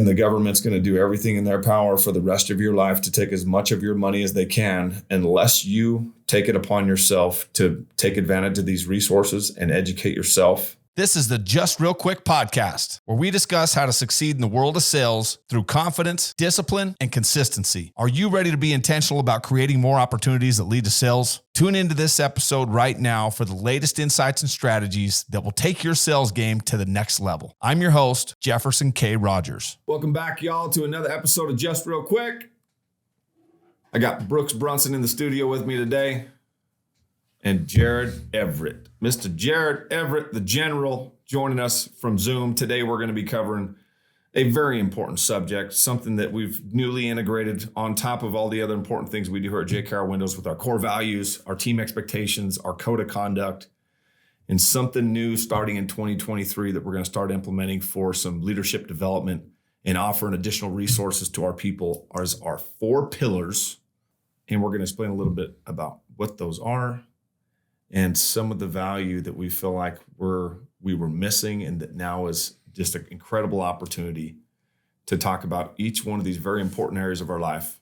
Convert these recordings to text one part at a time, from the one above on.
And the government's going to do everything in their power for the rest of your life to take as much of your money as they can, unless you take it upon yourself to take advantage of these resources and educate yourself. This is the Just Real Quick podcast, where we discuss how to succeed in the world of sales through confidence, discipline, and consistency. Are you ready to be intentional about creating more opportunities that lead to sales? Tune into this episode right now for the latest insights and strategies that will take your sales game to the next level. I'm your host, Jefferson K Rogers. Welcome back, y'all, to another episode of Just Real Quick. I got Brunson in the studio with me today, and Jared Everett. Mr. Jared Everett, the General, joining us from Zoom. Today we're going to be covering a very important subject, something that we've newly integrated on top of all the other important things we do here at JKR Windows with our core values, our team expectations, our code of conduct, and something new starting in 2023 that we're going to start implementing for some leadership development and offering additional resources to our people as our 4 pillars. And we're going to explain a little bit about what those are and some of the value that we feel like we were missing, and that now is just an incredible opportunity to talk about each one of these very important areas of our life.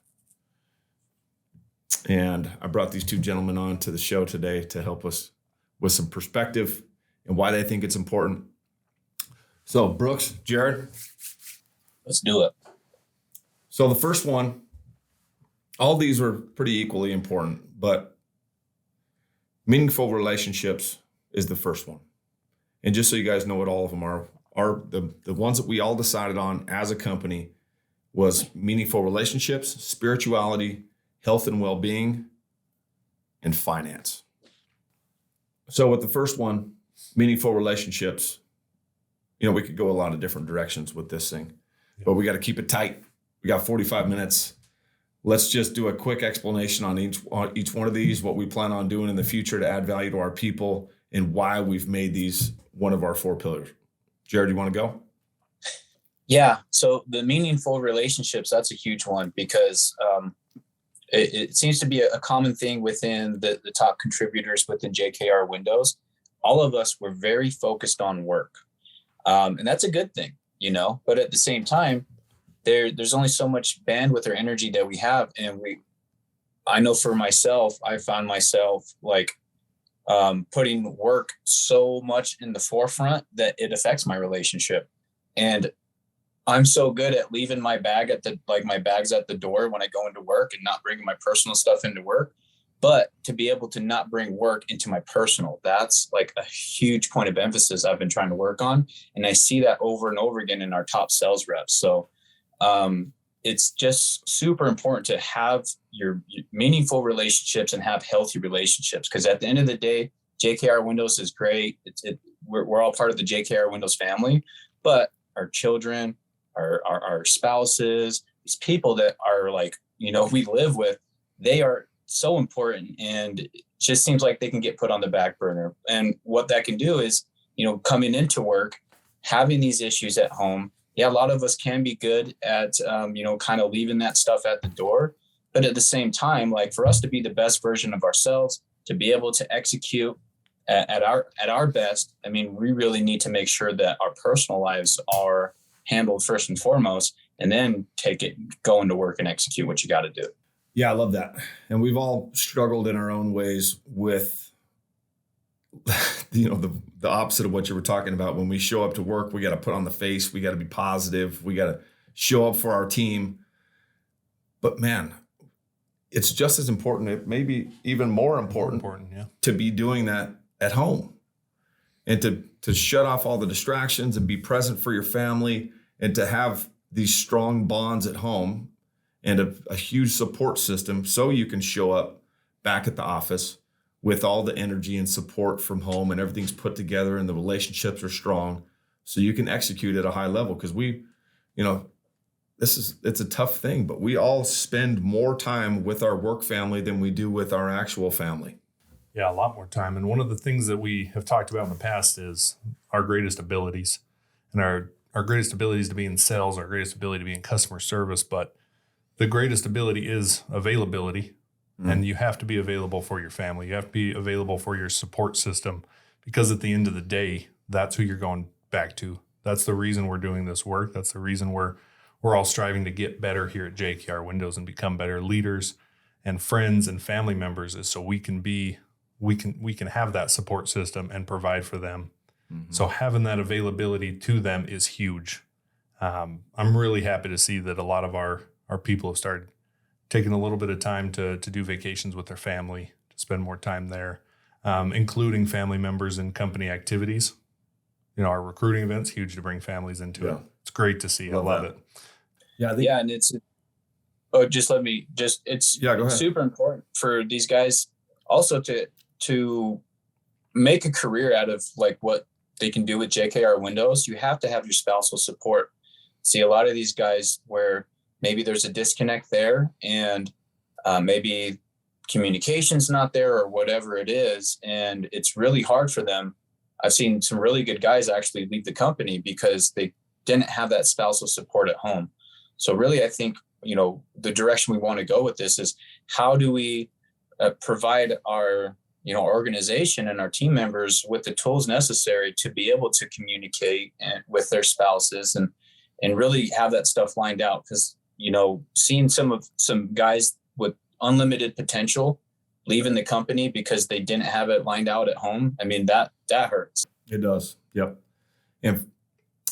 And I brought these 2 gentlemen on to the show today to help us with some perspective and why they think it's important. So Brooks, Jared. Let's do it. So the first one, all these are pretty equally important, but meaningful relationships is the first one. And just so you guys know what all of them are the ones that we all decided on as a company was meaningful relationships, spirituality, health and well-being, and finance. So with the first one, meaningful relationships, we could go a lot of different directions with this thing, but we got to keep it tight. We got 45 minutes. Let's just do a quick explanation on each one of these, what we plan on doing in the future to add value to our people, and why we've made these one of our 4 pillars. Jared, you want to go? Yeah. So the meaningful relationships, that's a huge one, because it seems to be a common thing within the top contributors within JKR Windows. All of us were very focused on work. And that's a good thing, but at the same time, there's only so much bandwidth or energy that we have. And I know for myself, I found myself putting work so much in the forefront that it affects my relationship. And I'm so good at leaving my bag my bags at the door when I go into work and not bringing my personal stuff into work. But to be able to not bring work into my personal, that's like a huge point of emphasis I've been trying to work on. And I see that over and over again in our top sales reps. So it's just super important to have your meaningful relationships and have healthy relationships, because at the end of the day, JKR Windows is great. We're all part of the JKR Windows family, but our children, our spouses, these people that are we live with, they are so important, and it just seems like they can get put on the back burner. And what that can do is, coming into work, having these issues at home. Yeah, a lot of us can be good at, kind of leaving that stuff at the door. But at the same time, for us to be the best version of ourselves, to be able to execute at our best, we really need to make sure that our personal lives are handled first and foremost, and then go into work and execute what you got to do. Yeah, I love that. And we've all struggled in our own ways with the opposite of what you were talking about. When we show up to work, we got to put on the face, we got to be positive, we got to show up for our team. But man, it's just as important, it may be even more important to be doing that at home, and to shut off all the distractions and be present for your family, and to have these strong bonds at home and a huge support system, so you can show up back at the office with all the energy and support from home, and everything's put together and the relationships are strong, so you can execute at a high level. Because it's a tough thing, but we all spend more time with our work family than we do with our actual family. Yeah, a lot more time. And one of the things that we have talked about in the past is our greatest abilities, and our greatest abilities to be in sales, our greatest ability to be in customer service. But the greatest ability is availability. And you have to be available for your family. You have to be available for your support system, because at the end of the day, that's who you're going back to. That's the reason we're doing this work. That's the reason we're we're all striving to get better here at JKR Windows and become better leaders and friends and family members, is so we can have that support system and provide for them. Mm-hmm. So having that availability to them is huge. I'm really happy to see that a lot of our people have started taking a little bit of time to do vacations with their family, to spend more time there, including family members in company activities. Our recruiting events, huge to bring families into it. It's great to see. I love it. Yeah. And it's, it's super important for these guys also to make a career out of like what they can do with JKR Windows. You have to have your spousal support. See, a lot of these guys where maybe there's a disconnect there, and maybe communication's not there or whatever it is, and it's really hard for them. I've seen some really good guys actually leave the company because they didn't have that spousal support at home. So really, I think, the direction we want to go with this is how do we provide our, organization and our team members with the tools necessary to be able to communicate with their spouses and really have that stuff lined out. Because, seeing some guys with unlimited potential leaving the company because they didn't have it lined out at home, I mean, that hurts. It does. Yep. And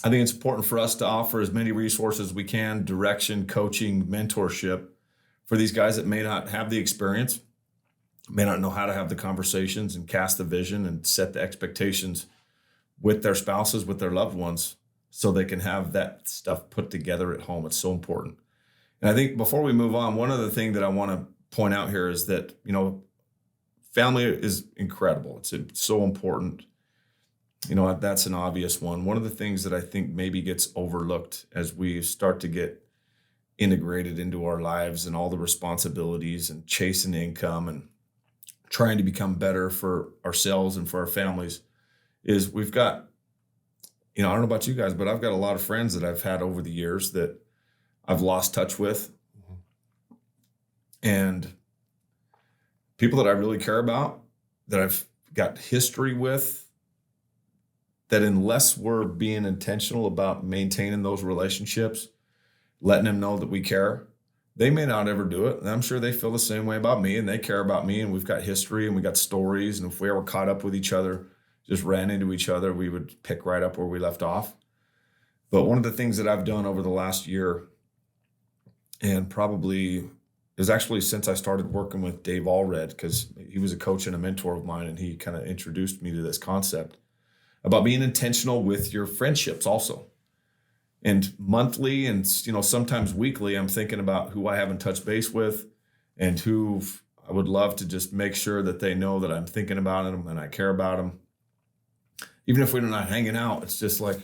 I think it's important for us to offer as many resources as we can, direction, coaching, mentorship for these guys that may not have the experience, may not know how to have the conversations and cast the vision and set the expectations with their spouses, with their loved ones, so they can have that stuff put together at home. It's so important. And I think before we move on, one other thing that I want to point out here is that, family is incredible. It's so important. That's an obvious one. One of the things that I think maybe gets overlooked as we start to get integrated into our lives and all the responsibilities and chasing income and trying to become better for ourselves and for our families is we've got, I don't know about you guys, but I've got a lot of friends that I've had over the years that I've lost touch with. Mm-hmm. And people that I really care about, that I've got history with, that unless we're being intentional about maintaining those relationships, letting them know that we care, they may not ever do it. And I'm sure they feel the same way about me, and they care about me, and we've got history and we got stories. And if we ever caught up with each other, just ran into each other, we would pick right up where we left off. But one of the things that I've done over the last year, and probably is actually since I started working with Dave Allred, because he was a coach and a mentor of mine, and he kind of introduced me to this concept about being intentional with your friendships also. And monthly and, sometimes weekly, I'm thinking about who I haven't touched base with and who I would love to just make sure that they know that I'm thinking about them and I care about them. Even if we're not hanging out, it's just like,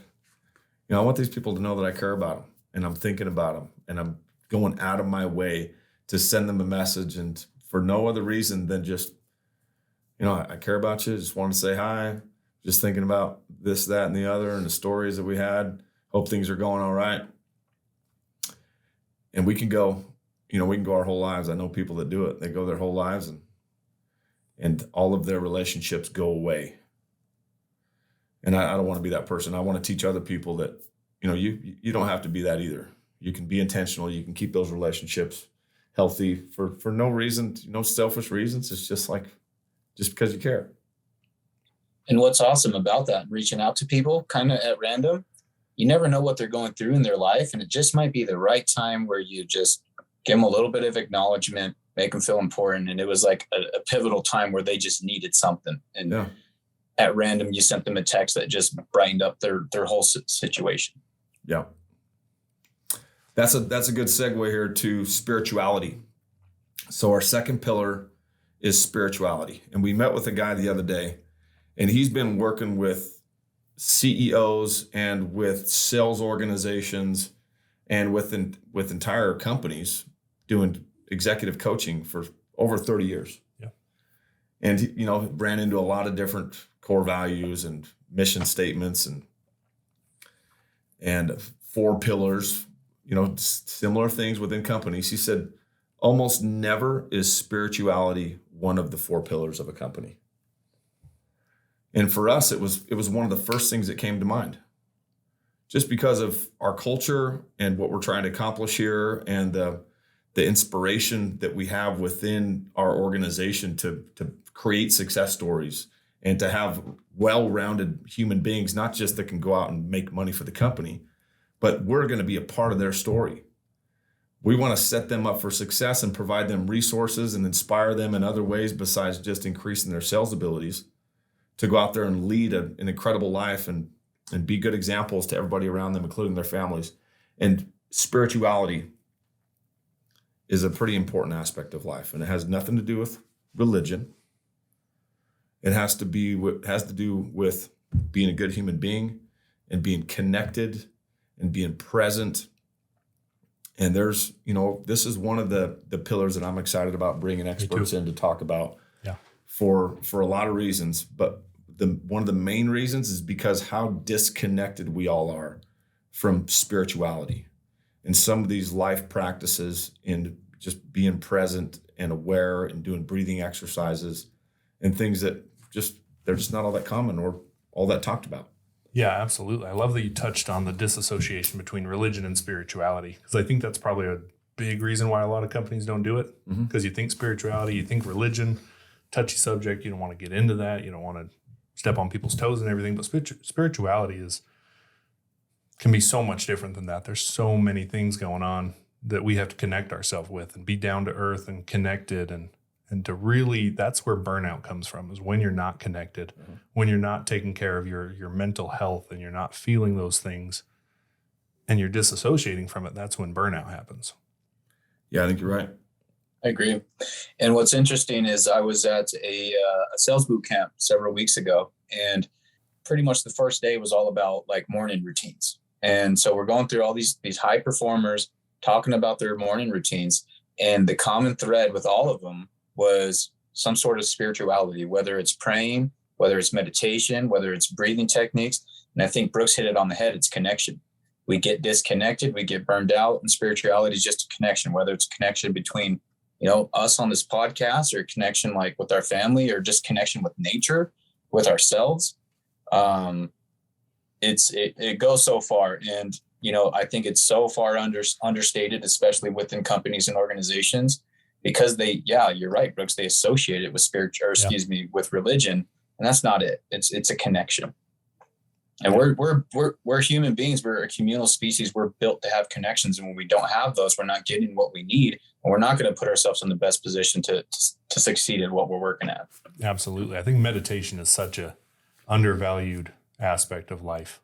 I want these people to know that I care about them and I'm thinking about them and I'm going out of my way to send them a message, and for no other reason than just, I care about you. Just want to say hi. Just thinking about this, that, and the other, and the stories that we had. Hope things are going all right. And we can go, we can go our whole lives. I know people that do it. They go their whole lives and all of their relationships go away. And I don't want to be that person. I want to teach other people that, you don't have to be that either. You can be intentional. You can keep those relationships healthy for no reason, no selfish reasons. It's just because you care. And what's awesome about that, reaching out to people kind of at random, you never know what they're going through in their life. And it just might be the right time where you just give them a little bit of acknowledgement, make them feel important. And it was like a pivotal time where they just needed something. And at random, you sent them a text that just brightened up their whole situation. Yeah. That's a good segue here to spirituality. So our second pillar is spirituality. And we met with a guy the other day, and he's been working with CEOs and with sales organizations and with entire companies doing executive coaching for over 30 years. Yeah. And, ran into a lot of different core values and mission statements and 4 pillars, similar things within companies. He said, almost never is spirituality one of the 4 pillars of a company. And for us, it was one of the first things that came to mind. just because of our culture and what we're trying to accomplish here, and the inspiration that we have within our organization to create success stories and to have well-rounded human beings, not just that can go out and make money for the company, but we're going to be a part of their story. We want to set them up for success and provide them resources and inspire them in other ways besides just increasing their sales abilities to go out there and lead an incredible life and be good examples to everybody around them, including their families. And spirituality is a pretty important aspect of life, and it has nothing to do with religion. It has to do with being a good human being and being connected and being present. And there's, this is one of the pillars that I'm excited about bringing experts in to talk about. Yeah. For a lot of reasons, but one of the main reasons is because how disconnected we all are from spirituality and some of these life practices, and just being present and aware and doing breathing exercises and things that they're just not all that common or all that talked about. Yeah, absolutely. I love that you touched on the disassociation between religion and spirituality, because I think that's probably a big reason why a lot of companies don't do it. Because you think spirituality, you think religion, touchy subject. You don't want to get into that. You don't want to step on people's toes and everything. But spirituality can be so much different than that. There's so many things going on that we have to connect ourselves with and be down to earth and connected, and to really, that's where burnout comes from, is when you're not connected, when you're not taking care of your mental health and you're not feeling those things and you're disassociating from it. That's when burnout happens. Yeah, I think you're right. I agree. And what's interesting is I was at a sales boot camp several weeks ago, and pretty much the first day was all about like morning routines. And so we're going through all these high performers talking about their morning routines, and the common thread with all of them was some sort of spirituality, whether it's praying, whether it's meditation, whether it's breathing techniques. And I think Brooks hit it on the head. It's connection. We get disconnected, we get burned out, and spirituality is just a connection, whether it's a connection between, us on this podcast, or a connection like with our family, or just connection with nature, with ourselves. It goes so far. And, I think it's so far understated, especially within companies and organizations, because you're right, Brooks, they associate it with with religion, and that's not it. It's a connection. And we're human beings. We're a communal species. We're built to have connections. And when we don't have those, we're not getting what we need. And we're not going to put ourselves in the best position to succeed at what we're working at. Absolutely. I think meditation is such a undervalued aspect of life.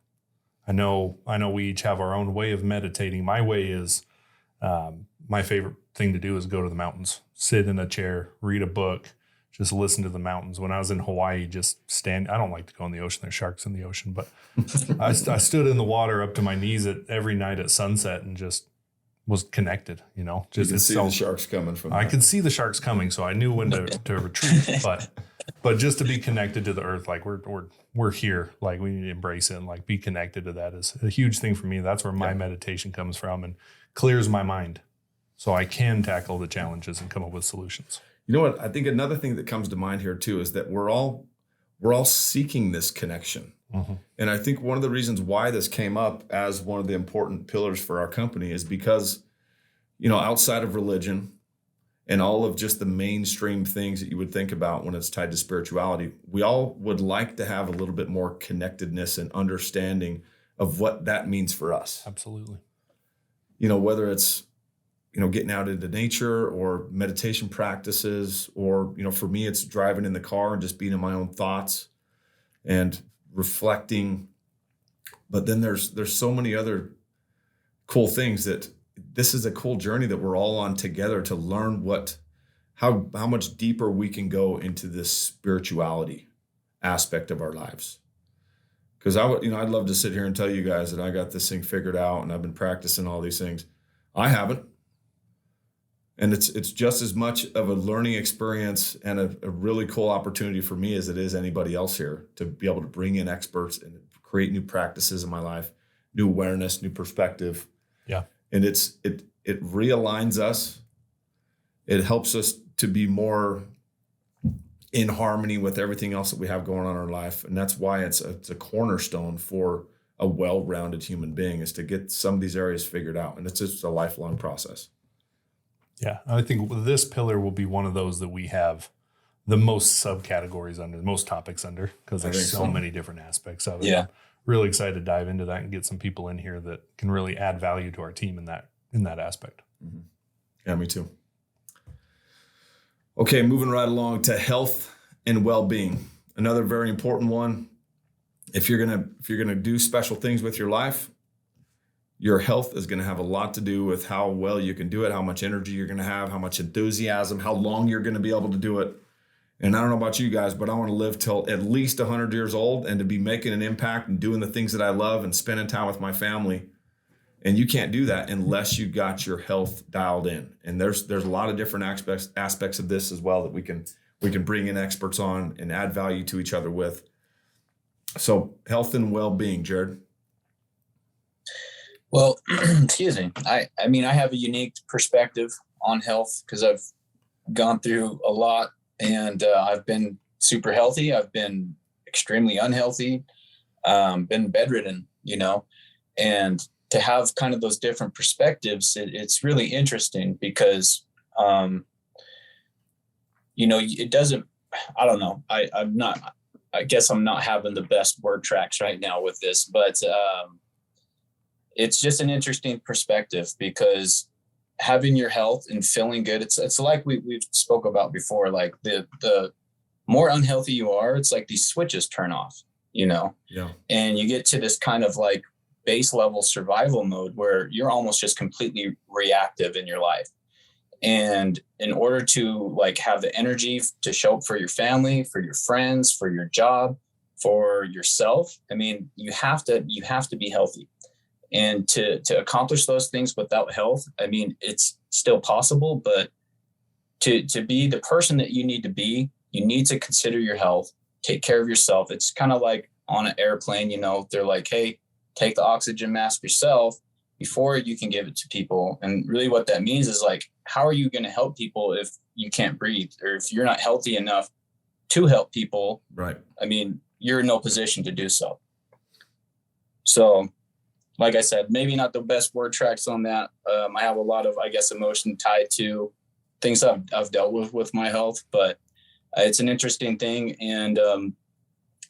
I know we each have our own way of meditating. My way is, my favorite thing to do is go to the mountains, sit in a chair, read a book, just listen to the mountains. When I was in Hawaii, just stand. I don't like to go in the ocean. There's sharks in the ocean, but I stood in the water up to my knees every night at sunset and just was connected. Just you could see the sharks coming from. I could see the sharks coming, so I knew when to retreat. But just to be connected to the earth, like we're here, like we need to embrace it and like be connected to that is a huge thing for me. That's where my meditation comes from and clears my mind, so I can tackle the challenges and come up with solutions. You know what? I think another thing that comes to mind here too is that we're all seeking this connection. And I think one of the reasons why this came up as one of the important pillars for our company is because, outside of religion and all of just the mainstream things that you would think about when it's tied to spirituality, we all would like to have a little bit more connectedness and understanding of what that means for us. Absolutely. Whether it's, getting out into nature or meditation practices, or, for me, it's driving in the car and just being in my own thoughts and reflecting. But then there's so many other cool things that this is a cool journey that we're all on together to learn how much deeper we can go into this spirituality aspect of our lives. Because I'd love to sit here and tell you guys that I got this thing figured out and I've been practicing all these things. I haven't. And it's just as much of a learning experience and a really cool opportunity for me as it is anybody else here to be able to bring in experts and create new practices in my life, new awareness, new perspective. Yeah. And it realigns us. It helps us to be more in harmony with everything else that we have going on in our life. And that's why it's a cornerstone for a well-rounded human being, is to get some of these areas figured out. And it's just a lifelong process. Yeah. I think this pillar will be one of those that we have the most subcategories under, the most topics under, because there's so many different aspects of it. Yeah. I'm really excited to dive into that and get some people in here that can really add value to our team in that aspect. Mm-hmm. Yeah, me too. Okay, moving right along to health and well-being. Another very important one. If you're gonna do special things with your life, your health is gonna have a lot to do with how well you can do it, how much energy you're gonna have, how much enthusiasm, how long you're gonna be able to do it. And I don't know about you guys, but I want to live till at least 100 years old and to be making an impact and doing the things that I love and spending time with my family. And you can't do that unless you got your health dialed in. And there's a lot of different aspects of this as well that we can bring in experts on and add value to each other with. So health and well-being, Jared. Well, excuse me. I mean, I have a unique perspective on health because I've gone through a lot, and I've been super healthy. I've been extremely unhealthy, been bedridden, and to have kind of those different perspectives, it's really interesting because, it doesn't, I don't know. I guess I'm not having the best word tracks right now with this, but it's just an interesting perspective because having your health and feeling good, it's like we've spoke about before, like the more unhealthy you are, it's like these switches turn off, Yeah. And you get to this kind of like base level survival mode where you're almost just completely reactive in your life. And in order to like have the energy to show up for your family, for your friends, for your job, for yourself, I mean, you have to be healthy. And to accomplish those things without health, I mean, it's still possible, but to be the person that you need to be, you need to consider your health, take care of yourself. It's kind of like on an airplane, they're like, hey, take the oxygen mask yourself before you can give it to people. And really what that means is like, how are you going to help people if you can't breathe or if you're not healthy enough to help people? Right. I mean, you're in no position to do so. So, like I said, maybe not the best word tracks on that. I have a lot of, I guess, emotion tied to things I've dealt with my health, but it's an interesting thing. And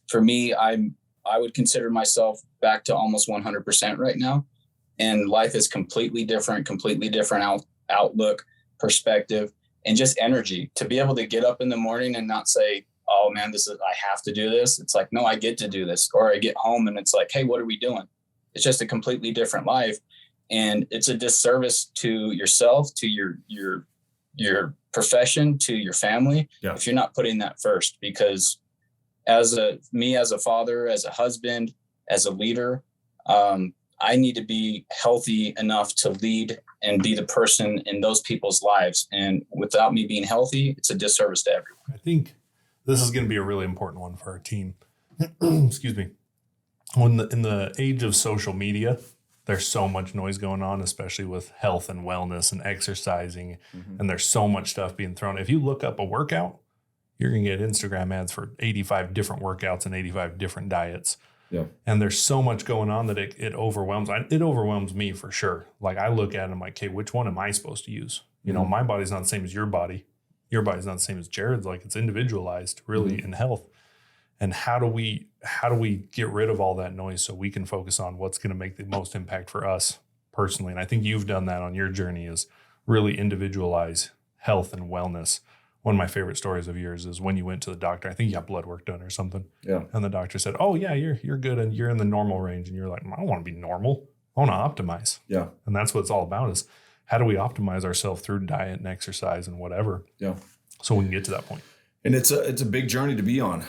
for me, I would consider myself back to almost 100% right now. And life is completely different outlook, perspective, and just energy to be able to get up in the morning and not say, oh man, I have to do this. It's like, no, I get to do this. Or I get home and it's like, hey, what are we doing? It's just a completely different life. And it's a disservice to yourself, to your profession, to your family, if you're not putting that first. Because as a father, as a husband, as a leader, I need to be healthy enough to lead and be the person in those people's lives. And without me being healthy, it's a disservice to everyone. I think this is going to be a really important one for our team. Excuse me. In the age of social media, there's so much noise going on, especially with health and wellness and exercising. Mm-hmm. And there's so much stuff being thrown. If you look up a workout, you're going to get Instagram ads for 85 different workouts and 85 different diets. Yeah. And there's so much going on that it overwhelms. It overwhelms me for sure. Like I look at it, I'm like, okay, which one am I supposed to use? My body's not the same as your body. Your body's not the same as Jared's. Like it's individualized really in health. And how do we get rid of all that noise so we can focus on what's going to make the most impact for us personally? And I think you've done that on your journey, is really individualize health and wellness. One of my favorite stories of yours is when you went to the doctor. I think you got blood work done or something. Yeah. And the doctor said, oh yeah, you're good and you're in the normal range. And you're like, I don't want to be normal. I want to optimize. Yeah. And that's what it's all about, is how do we optimize ourselves through diet and exercise and whatever. Yeah. So we can get to that point. And it's a big journey to be on.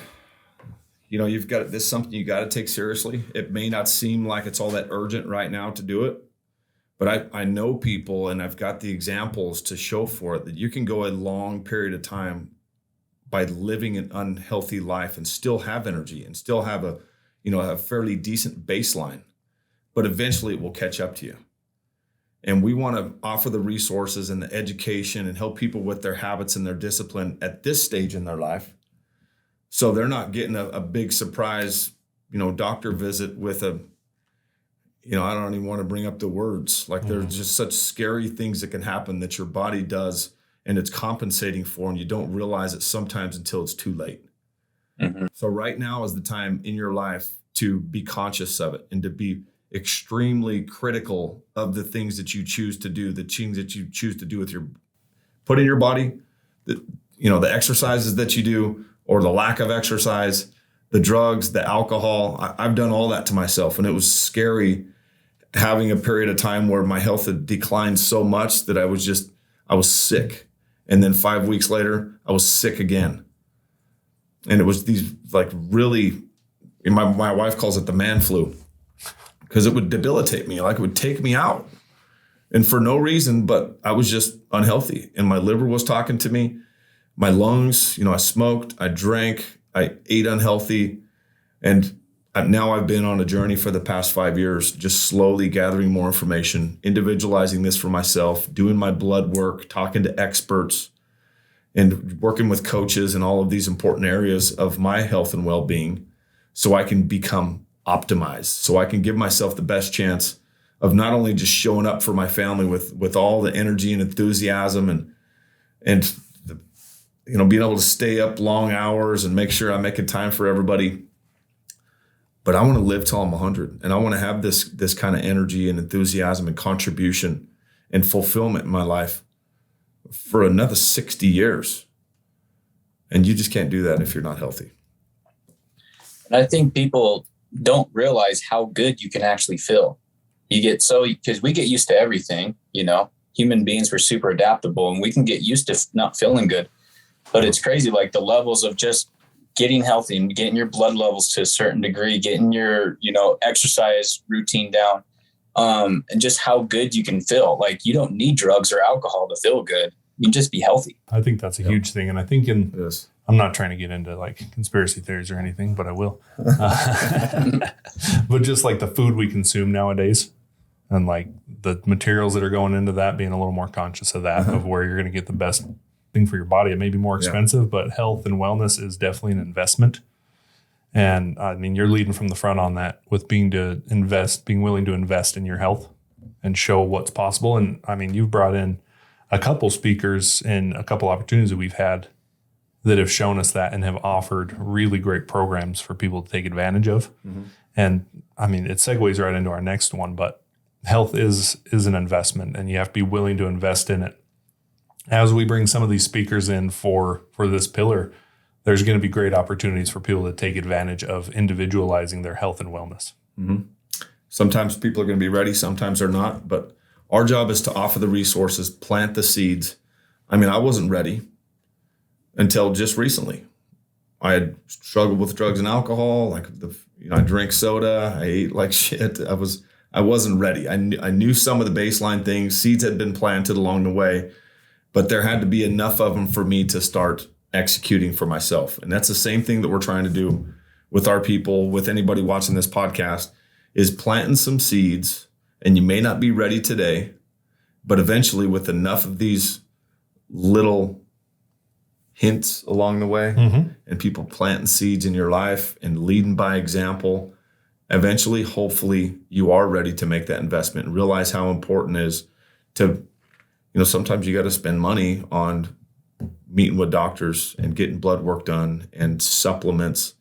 You've got this is something you got to take seriously. It may not seem like it's all that urgent right now to do it, but I know people, and I've got the examples to show for it, that you can go a long period of time by living an unhealthy life and still have energy and still have a fairly decent baseline, but eventually it will catch up to you. And we want to offer the resources and the education and help people with their habits and their discipline at this stage in their life, so they're not getting a big surprise, doctor visit with a I don't even want to bring up the words. Like there's just such scary things that can happen that your body does and it's compensating for, and you don't realize it sometimes until it's too late. Mm-hmm. So right now is the time in your life to be conscious of it and to be extremely critical of the things that you choose to do, the things that you choose to do with put in your body, the exercises that you do or the lack of exercise, the drugs, the alcohol. I've done all that to myself, and it was scary having a period of time where my health had declined so much that I was sick. And then 5 weeks later, I was sick again. And it was these like really, my wife calls it the man flu, because it would debilitate me. Like it would take me out. And for no reason, but I was just unhealthy. And my liver was talking to me. My lungs, I smoked, I drank, I ate unhealthy. And now I've been on a journey for the past 5 years, just slowly gathering more information, individualizing this for myself, doing my blood work, talking to experts, and working with coaches in all of these important areas of my health and well-being so I can become optimized, so I can give myself the best chance of not only just showing up for my family with all the energy and enthusiasm and being able to stay up long hours and make sure I'm making time for everybody. But I want to live till I'm 100, and I want to have this kind of energy and enthusiasm and contribution and fulfillment in my life for another 60 years. And you just can't do that if you're not healthy. And I think people don't realize how good you can actually feel. Because we get used to everything, human beings, were super adaptable and we can get used to not feeling good. But it's crazy, like the levels of just getting healthy and getting your blood levels to a certain degree, getting your, exercise routine down, and just how good you can feel. Like you don't need drugs or alcohol to feel good. You can just be healthy. I think that's a huge thing. And I think I'm not trying to get into like conspiracy theories or anything, but I will. But just like the food we consume nowadays and like the materials that are going into that, being a little more conscious of that, of where you're going to get the best thing for your body. It may be more expensive, but health and wellness is definitely an investment. And I mean, you're leading from the front on that with being willing to invest in your health and show what's possible. And I mean, you've brought in a couple speakers and a couple opportunities that we've had that have shown us that and have offered really great programs for people to take advantage of. Mm-hmm. And I mean, it segues right into our next one, but health is an investment and you have to be willing to invest in it. As we bring some of these speakers in for this pillar, there's going to be great opportunities for people to take advantage of individualizing their health and wellness. Mm-hmm. Sometimes people are going to be ready, sometimes they're not, but our job is to offer the resources, plant the seeds. I mean, I wasn't ready until just recently. I had struggled with drugs and alcohol. I drank soda. I ate like shit. I wasn't ready. I knew some of the baseline things. Seeds had been planted along the way, but there had to be enough of them for me to start executing for myself. And that's the same thing that we're trying to do with our people, with anybody watching this podcast, is planting some seeds. And you may not be ready today, but eventually with enough of these little hints along the way, and people planting seeds in your life and leading by example, eventually, hopefully, you are ready to make that investment and realize how important it is to, sometimes you got to spend money on meeting with doctors and getting blood work done and supplements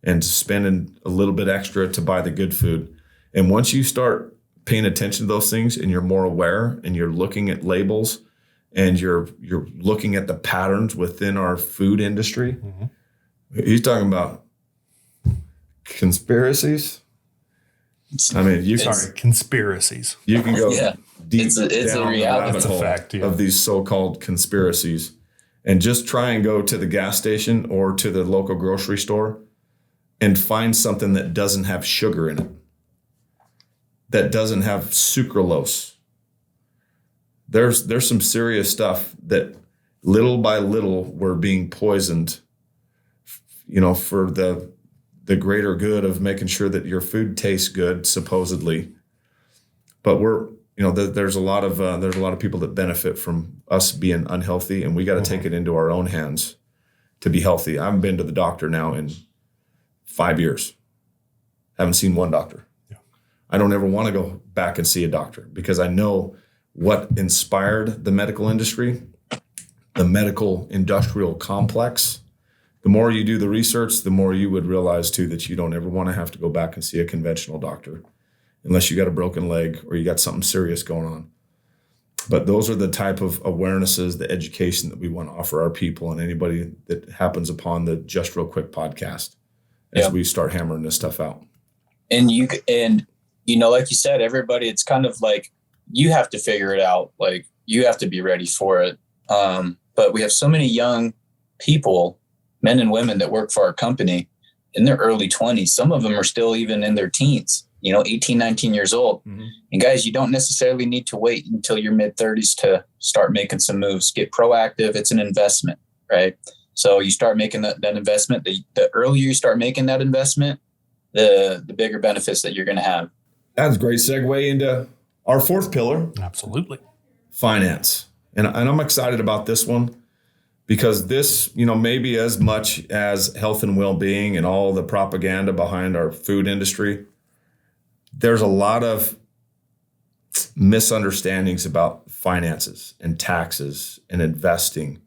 and spending a little bit extra to buy the good food. And once you start paying attention to those things and you're more aware and you're looking at labels and you're looking at the patterns within our food industry, he's talking about conspiracies. I mean, conspiracies. You can go deep it's down a reality. the rabbit hole of these so-called conspiracies, and just try and go to the gas station or to the local grocery store and find something that doesn't have sugar in it, that doesn't have sucralose. There's some serious stuff that little by little we're being poisoned, for the greater good of making sure that your food tastes good, supposedly. But there's a lot of people that benefit from us being unhealthy, and we got to take it into our own hands to be healthy. I haven't been to the doctor now in 5 years. Haven't seen one doctor. I don't ever want to go back and see a doctor because I know what inspired the medical industry, the medical industrial complex. The more you do the research, the more you would realize too that you don't ever want to have to go back and see a conventional doctor unless you got a broken leg or you got something serious going on. But those are the type of awarenesses, the education that we want to offer our people and anybody that happens upon the Just Real Quick podcast as we start hammering this stuff out. And like you said, everybody, it's kind of like you have to figure it out. Like you have to be ready for it. But we have so many young people, men and women that work for our company in their early 20s. Some of them are still even in their teens, 18, 19 years old. Mm-hmm. And guys, you don't necessarily need to wait until your mid 30s to start making some moves. Get proactive. It's an investment, right? So you start making that investment. The earlier you start making that investment, the bigger benefits that you're going to have. That's a great segue into our fourth pillar. Absolutely. Finance. And I'm excited about this one because this, maybe as much as health and well-being and all the propaganda behind our food industry, there's a lot of misunderstandings about finances and taxes and investing.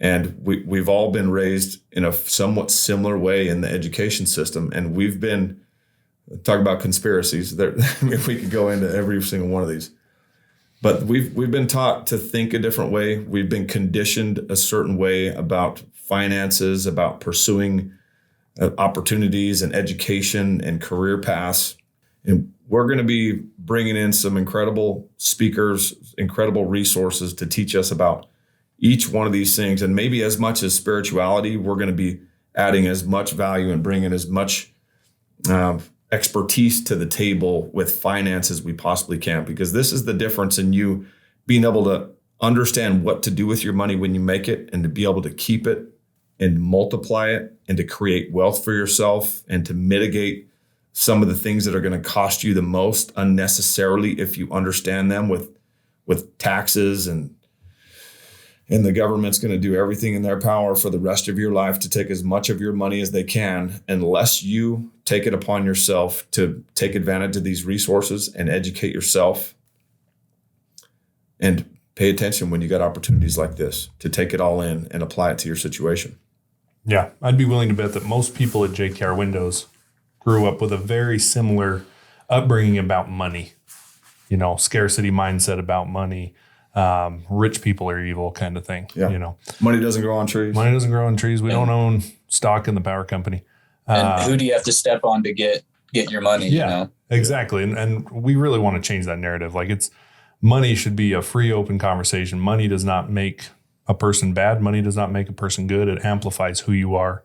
And we've all been raised in a somewhat similar way in the education system. And we've been talking about conspiracies. We could go into every single one of these. But we've been taught to think a different way. We've been conditioned a certain way about finances, about pursuing opportunities and education and career paths. And we're going to be bringing in some incredible speakers, incredible resources to teach us about each one of these things. And maybe as much as spirituality, we're going to be adding as much value and bringing as much expertise to the table with finance as we possibly can, because this is the difference in you being able to understand what to do with your money when you make it and to be able to keep it and multiply it and to create wealth for yourself and to mitigate some of the things that are going to cost you the most unnecessarily if you understand them with taxes and the government's going to do everything in their power for the rest of your life to take as much of your money as they can, unless you take it upon yourself to take advantage of these resources and educate yourself and pay attention when you got opportunities like this to take it all in and apply it to your situation. Yeah, I'd be willing to bet that most people at JKR Windows grew up with a very similar upbringing about money, scarcity mindset about money. Rich people are evil kind of thing. Yeah. Money doesn't grow on trees. Money doesn't grow on trees. We don't own stock in the power company. And who do you have to step on to get your money? Yeah, exactly. And we really want to change that narrative. Like money should be a free, open conversation. Money does not make a person bad. Money does not make a person good. It amplifies who you are.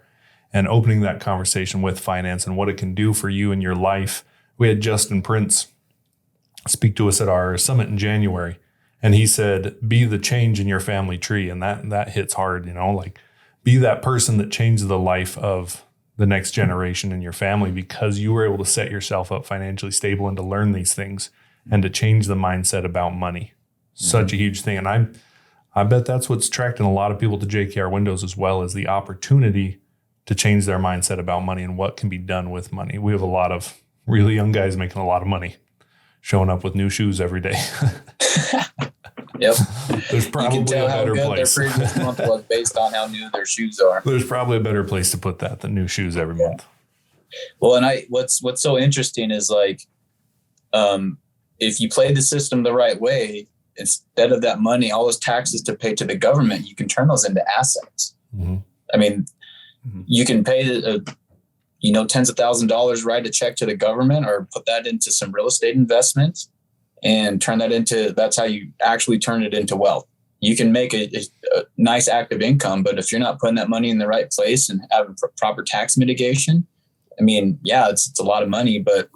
And opening that conversation with finance and what it can do for you in your life. We had Justin Prince speak to us at our summit in January. And he said, be the change in your family tree. And that hits hard, be that person that changes the life of the next generation in your family because you were able to set yourself up financially stable and to learn these things and to change the mindset about money. Such a huge thing. And I bet that's what's attracting a lot of people to JKR Windows as well, as the opportunity to change their mindset about money and what can be done with money. We have a lot of really young guys making a lot of money, showing up with new shoes every day. Yep. There's probably you can tell a better how good place. Their previous month was based on how new their shoes are. There's probably a better place to put that than new shoes every month. Well, and what's so interesting is if you play the system the right way, instead of that money, all those taxes to pay to the government, you can turn those into assets. Mm-hmm. I mean, you can pay tens of thousands of dollars, write a check to the government or put that into some real estate investments and turn that into, that's how you actually turn it into wealth. You can make a nice active income, but if you're not putting that money in the right place and having proper tax mitigation, I mean, yeah, it's a lot of money, but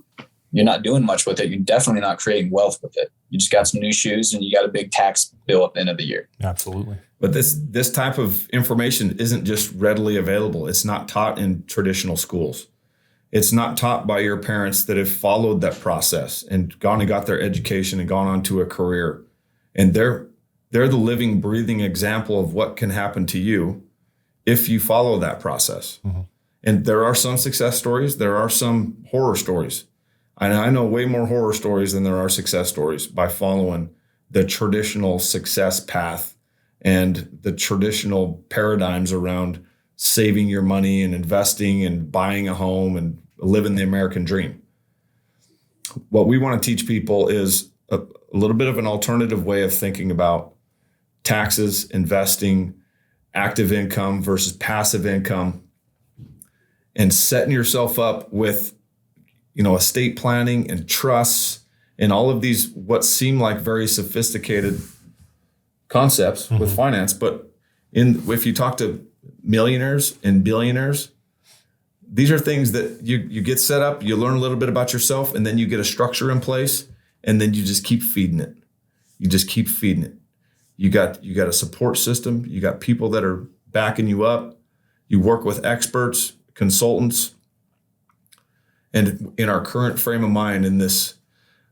you're not doing much with it. You're definitely not creating wealth with it. You just got some new shoes and you got a big tax bill at the end of the year. Absolutely. But this type of information isn't just readily available. It's not taught in traditional schools. It's not taught by your parents that have followed that process and gone and got their education and gone on to a career. And they're the living, breathing example of what can happen to you if you follow that process. Mm-hmm. And there are some success stories. There are some horror stories. I know way more horror stories than there are success stories by following the traditional success path and the traditional paradigms around saving your money and investing and buying a home and living the American dream. What we want to teach people is a little bit of an alternative way of thinking about taxes, investing, active income versus passive income, and setting yourself up with, estate planning and trusts and all of these what seem like very sophisticated concepts with finance. But if you talk to millionaires and billionaires, these are things that you get set up, you learn a little bit about yourself, and then you get a structure in place, and then you just keep feeding it. You just keep feeding it. You got a support system. You got people that are backing you up. You work with experts, consultants. And in our current frame of mind in this,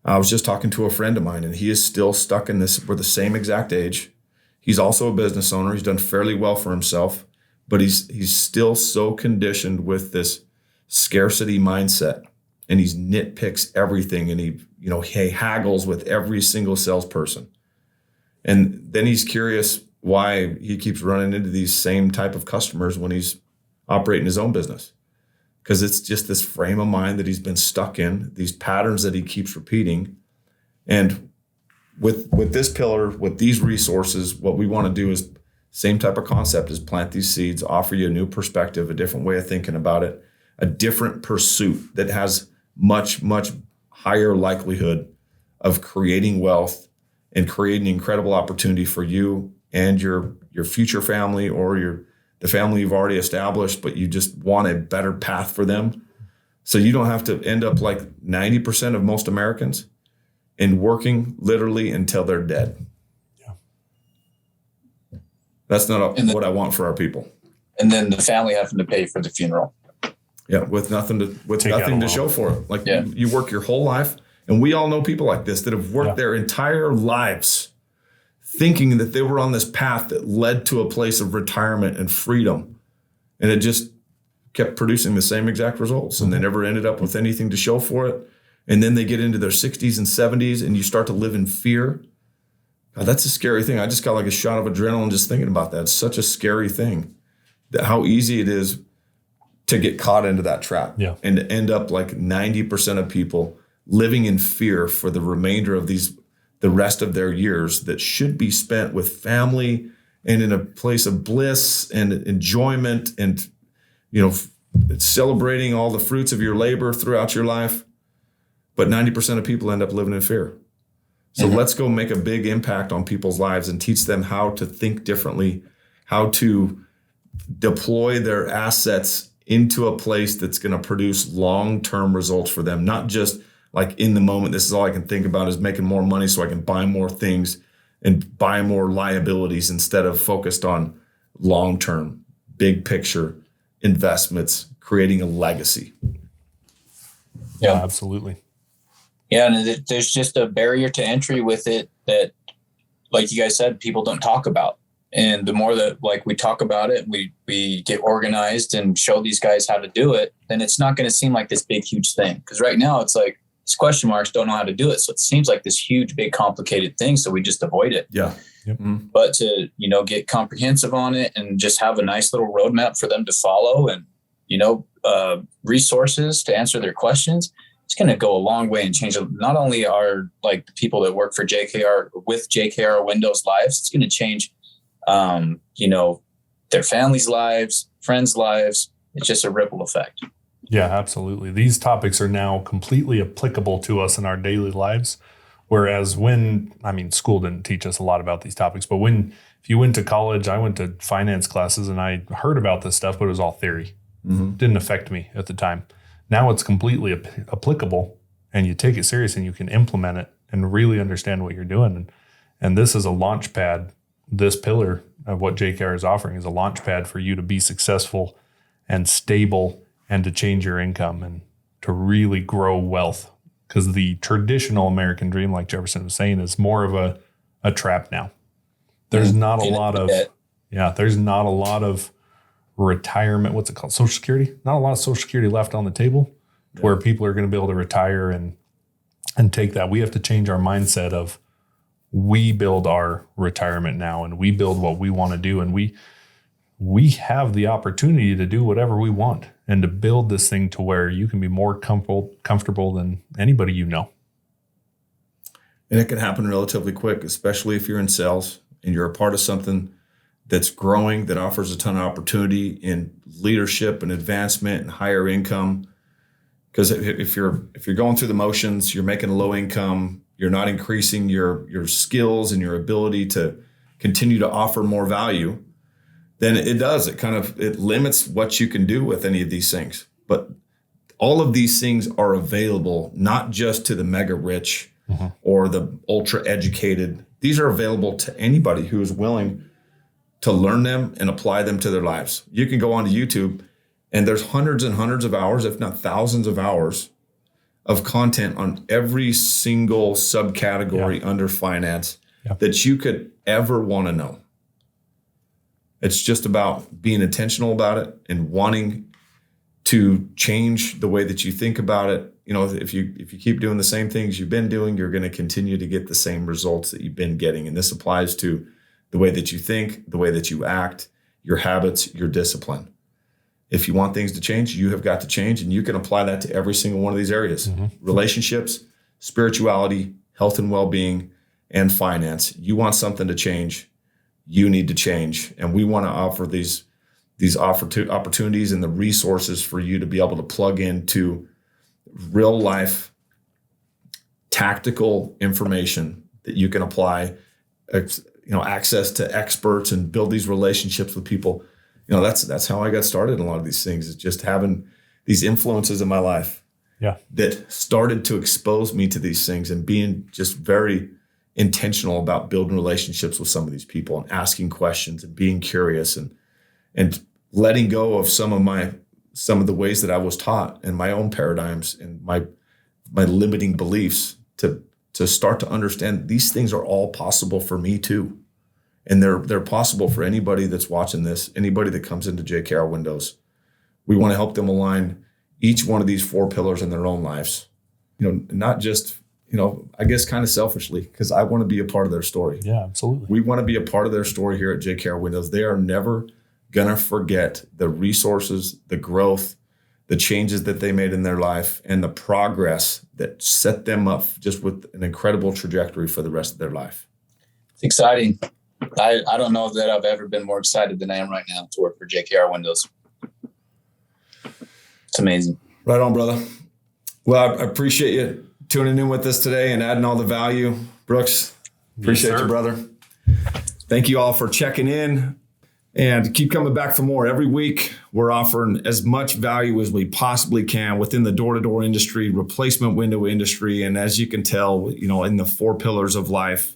I was just talking to a friend of mine, and he is still stuck in this. We're the same exact age. He's also a business owner. He's done fairly well for himself, but he's still so conditioned with this scarcity mindset, and he nitpicks everything, and he haggles with every single salesperson. And then he's curious why he keeps running into these same type of customers when he's operating his own business. Because it's just this frame of mind that he's been stuck in, these patterns that he keeps repeating. And with this pillar, with these resources, what we want to do is same type of concept, is plant these seeds, offer you a new perspective, a different way of thinking about it, a different pursuit that has much, much higher likelihood of creating wealth and creating incredible opportunity for you and your future family, or the family you've already established, but you just want a better path for them. So you don't have to end up like 90% of most Americans and working literally until they're dead. Yeah. That's not what I want for our people. And then the family having to pay for the funeral. Yeah, with nothing to show for it. Like you work your whole life, and we all know people like this that have worked their entire lives thinking that they were on this path that led to a place of retirement and freedom. And it just kept producing the same exact results, and they never ended up with anything to show for it. And then they get into their 60s and 70s, and you start to live in fear. God, that's a scary thing. I just got like a shot of adrenaline just thinking about that. It's such a scary thing, that how easy it is to get caught into that trap and to end up like 90% of people living in fear for the remainder of the rest of their years that should be spent with family and in a place of bliss and enjoyment and, celebrating all the fruits of your labor throughout your life. But 90% of people end up living in fear. So let's go make a big impact on people's lives and teach them how to think differently, how to deploy their assets into a place that's going to produce long-term results for them, not just like in the moment. This is all I can think about is making more money so I can buy more things and buy more liabilities, instead of focused on long-term, big picture investments, creating a legacy. Yeah, absolutely. Yeah, and there's just a barrier to entry with it that, like you guys said, people don't talk about. And the more that we talk about it, we get organized and show these guys how to do it, then it's not going to seem like this big, huge thing. Because right now it's like these question marks, don't know how to do it. So it seems like this huge, big, complicated thing. So we just avoid it. Yeah. Yep. But to, get comprehensive on it and just have a nice little roadmap for them to follow and, resources to answer their questions, it's going to go a long way and change not only our, the people that work for JKR with JKR Windows lives, it's going to change, their families' lives, friends' lives. It's just a ripple effect. Yeah, absolutely. These topics are now completely applicable to us in our daily lives. Whereas school didn't teach us a lot about these topics, but if you went to college, I went to finance classes and I heard about this stuff, but it was all theory. It didn't affect me at the time. Now it's completely applicable, and you take it serious and you can implement it and really understand what you're doing. And this is a launch pad. This pillar of what JKR is offering is a launch pad for you to be successful and stable and to change your income and to really grow wealth. Because the traditional American dream, like Jefferson was saying, is more of a trap now. There's not a lot of retirement. What's it called? Social Security. Not a lot of Social Security left on the table. to where people are going to be able to retire and take that. We have to change our mindset of we build our retirement now and we build what we want to do. And we have the opportunity to do whatever we want and to build this thing to where you can be more comfortable than anybody you know. And it can happen relatively quick, especially if you're in sales and you're a part of something that's growing, that offers a ton of opportunity in leadership and advancement and higher income. Because if you're going through the motions, you're making a low income, you're not increasing your skills and your ability to continue to offer more value, then it limits what you can do with any of these things. But all of these things are available, not just to the mega rich or the ultra educated. These are available to anybody who is willing to learn them and apply them to their lives. You can go onto YouTube and there's hundreds and hundreds of hours, if not thousands of hours of content on every single subcategory under finance that you could ever want to know. It's just about being intentional about it and wanting to change the way that you think about it. You know, if you keep doing the same things you've been doing, you're going to continue to get the same results that you've been getting. And this applies to the way that you think, the way that you act, your habits, your discipline. If you want things to change, you have got to change, and you can apply that to every single one of these areas. Relationships, spirituality, health and well-being, and finance. You want something to change, you need to change. And we want to offer these opportunities and the resources for you to be able to plug into real life tactical information that you can apply, access to experts and build these relationships with people. That's how I got started in a lot of these things, is just having these influences in my life that started to expose me to these things and being just very intentional about building relationships with some of these people and asking questions and being curious and letting go of some of the ways that I was taught and my own paradigms and my limiting beliefs to start to understand these things are all possible for me too. And they're possible for anybody that's watching this, anybody that comes into JKR Windows. We want to help them align each one of these 4 pillars in their own lives. Not just, I guess kind of selfishly, because I want to be a part of their story. Yeah, absolutely. We want to be a part of their story here at JKR Windows. They are never going to forget the resources, the growth, the changes that they made in their life, and the progress that set them up just with an incredible trajectory for the rest of their life. It's exciting. I don't know that I've ever been more excited than I am right now to work for JKR Windows. It's amazing. Right on, brother. Well, I appreciate you tuning in with us today and adding all the value. Brooks, appreciate you, brother. Thank you all for checking in, and keep coming back for more. Every week, we're offering as much value as we possibly can within the door-to-door industry, replacement window industry. And as you can tell, in the 4 pillars of life,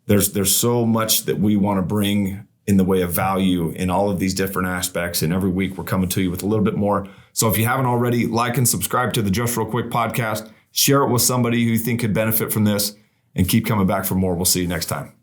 there's so much that we want to bring in the way of value in all of these different aspects. And every week we're coming to you with a little bit more. So if you haven't already, like and subscribe to the Just Real Quick podcast, share it with somebody who you think could benefit from this, and keep coming back for more. We'll see you next time.